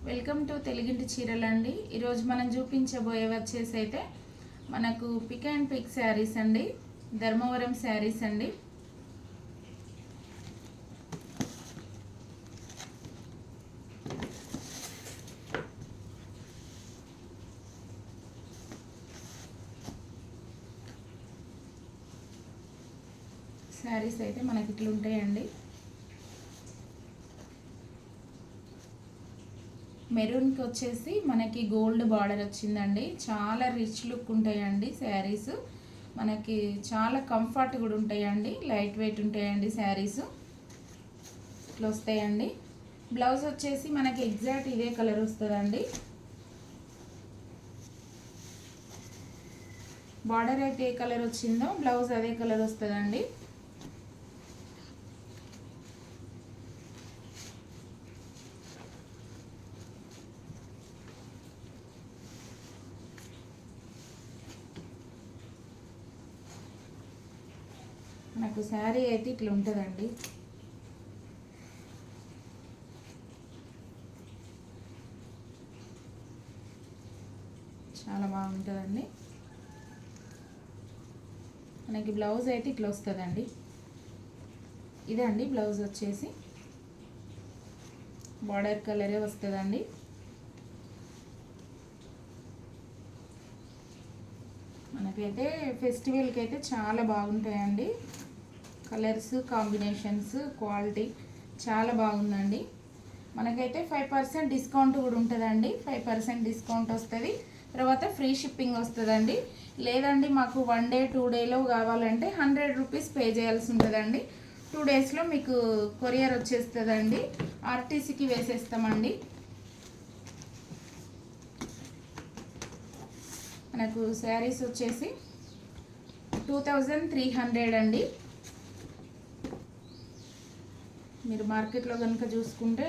Welcome to తెలుగింటి చీరలండి. ఈరోజు మనం చూపించబోయే వచ్చేసి అయితే మనకు పిక్ అండ్ పిక్ శారీస్ అండి, ధర్మవరం శారీస్ అండి. శారీస్ అయితే మనకి ఇట్లా ఉంటాయండి. మెరూన్కి వచ్చేసి మనకి గోల్డ్ బార్డర్ వచ్చిందండి. చాలా రిచ్ లుక్ ఉంటాయండి శారీస్. మనకి చాలా కంఫర్ట్ కూడా ఉంటాయండి, లైట్ వెయిట్ ఉంటాయండి శారీస్. ఇట్లా వస్తాయండి. బ్లౌజ్ వచ్చేసి మనకి ఎగ్జాక్ట్ ఇదే కలర్ వస్తుందండి. బార్డర్ అయితే ఏ కలర్ వచ్చిందో బ్లౌజ్ అదే కలర్ వస్తుందండి. నాకు శారీ అయితే ఇట్లా ఉంటుందండి. చాలా బాగుంటుందండి. మనకి బ్లౌజ్ అయితే ఇట్లా వస్తుందండి. ఇదండి బ్లౌజ్ వచ్చేసి బార్డర్ కలరే వస్తుందండి. మనకైతే ఫెస్టివల్కి అయితే చాలా బాగుంటాయండి. కలర్స్ కాంబినేషన్స్ క్వాలిటీ చాలా బాగుందండి. మనకైతే 5% డిస్కౌంట్ కూడా ఉంటుందండి. 5% డిస్కౌంట్ వస్తుంది. తర్వాత ఫ్రీ షిప్పింగ్ వస్తుందండి. లేదండి మాకు 1 డే 2 డేలో కావాలంటే 100 రూపీస్ పే చేయాల్సి ఉంటుందండి. 2 డేస్లో మీకు కొరియర్ వచ్చేస్తుందండి. ఆర్టీసీకి వేసేస్తామండి. మనకు శారీస్ వచ్చేసి 2300 అండి. మీరు మార్కెట్లో కనుక చూసుకుంటే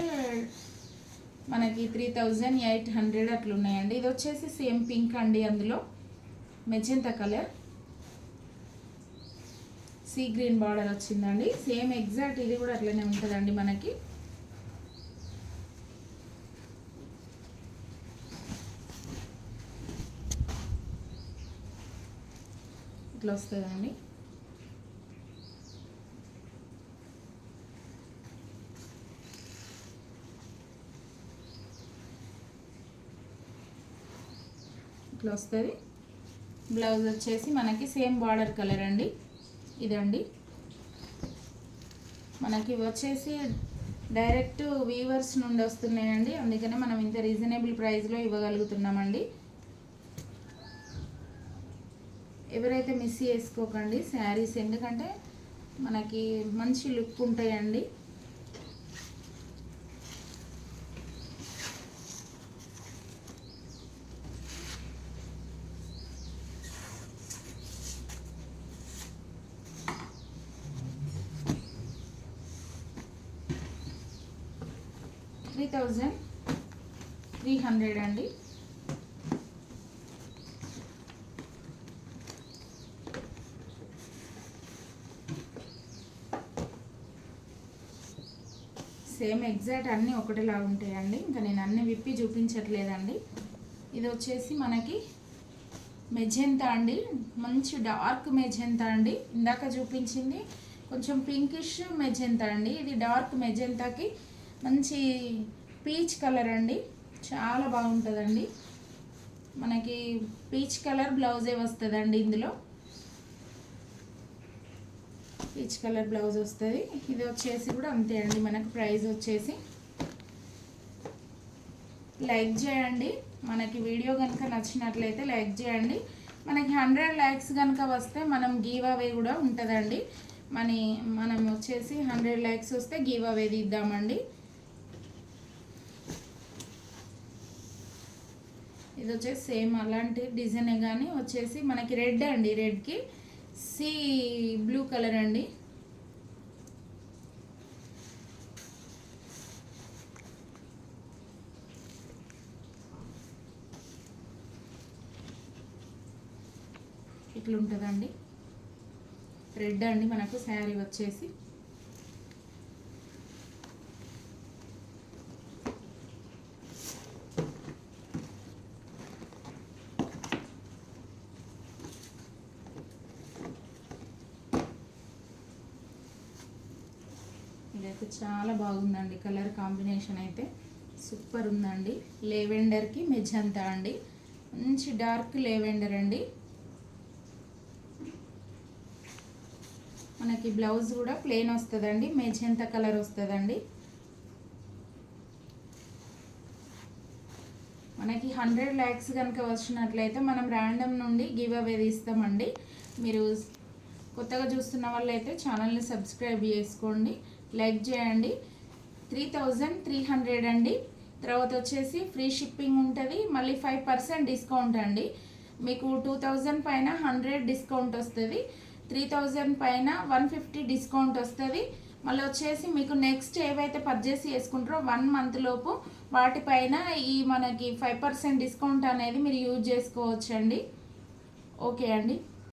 మనకి 3800 అట్లా ఉన్నాయండి. ఇది వచ్చేసి సేమ్ పింక్ అండి, అందులో magenta colour sea green border వచ్చిందండి. సేమ్ ఎగ్జాక్ట్ ఇది కూడా అట్లనే ఉంటుందండి. మనకి ఇట్లా వస్తుందండి. ఇట్లా వస్తుంది. బ్లౌజ్ వచ్చేసి మనకి సేమ్ బార్డర్ కలర్ అండి. ఇదండి మనకి వచ్చేసి డైరెక్ట్ వీవర్స్ నుండి వస్తున్నాయండి. అందుకనే మనం ఇంత రీజనబుల్ ప్రైస్లో ఇవ్వగలుగుతున్నామండి. ఎవరైతే మిస్ చేసుకోకండి శారీస్, ఎందుకంటే మనకి మంచి లుక్ ఉంటాయండి. $3,300 అండి. సేమ్ ఎగ్జాక్ట్ అన్నీ ఒకటేలాగా ఉంటాయండి. ఇంకా నేను అన్నీ విప్పి చూపించట్లేదండి. ఇది వచ్చేసి మనకి మెజెంతా అండి, మంచి డార్క్ మెజెంతా అండి. ఇందాక చూపించింది కొంచెం పింకిష్ మెజెంతా అండి. ఇది డార్క్ మెజెంతాకి మంచి పీచ్ కలర్ అండి. చాలా బాగుంటుందండి. మనకి పీచ్ కలర్ బ్లౌజే వస్తుందండి. ఇందులో పీచ్ కలర్ బ్లౌజ్ వస్తుంది. ఇది వచ్చేసి కూడా అంతే అండి. మనకు ప్రైస్ వచ్చేసి లైక్ చేయండి. మనకి వీడియో కనుక నచ్చినట్లయితే లైక్ చేయండి. మనకి 100 లైక్స్ కనుక వస్తే మనం గివ్ అవే కూడా ఉంటుందండి. మనం వచ్చేసి 100 లైక్స్ వస్తే గివ్ అవే ఇద్దామండి. ఇది వచ్చేసి సేమ్ అలాంటి డిజైనే, కానీ వచ్చేసి మనకి రెడ్ అండి. రెడ్కి సీ బ్లూ కలర్ అండి. ఇట్లా ఉంటుందండి. రెడ్ అండి మనకు శారీ వచ్చేసి. ఇదైతే చాలా బాగుందండి, కలర్ కాంబినేషన్ అయితే సూపర్ ఉందండి. లెవెండర్కి మెజంతా అండి, మంచి డార్క్ లెవెండర్ అండి. మనకి బ్లౌజ్ కూడా ప్లెయిన్ వస్తుందండి, మెజంతా కలర్ వస్తుందండి. మనకి 100 lakhs కనుక వచ్చినట్లయితే మనం ర్యాండమ్ నుండి గివ్ అవే ఇస్తామండి. మీరు కొత్తగా చూస్తున్న వాళ్ళైతే ఛానల్ని సబ్స్క్రైబ్ చేసుకోండి, లైక్ చేయండి. 3300 అండి. తర్వాత వచ్చేసి ఫ్రీ షిప్పింగ్ ఉంటుంది, మళ్ళీ 5% డిస్కౌంట్ అండి. మీకు 2000 పైన 100 డిస్కౌంట్ వస్తుంది, 3000 పైన 150 డిస్కౌంట్ వస్తుంది. మళ్ళీ వచ్చేసి మీకు నెక్స్ట్ ఏవైతే పర్చేస్ చేసుకుంటారో 1 month లోపు వాటిపైన ఈ మనకి 5% డిస్కౌంట్ అనేది మీరు యూజ్ చేసుకోవచ్చండి. ఓకే అండి.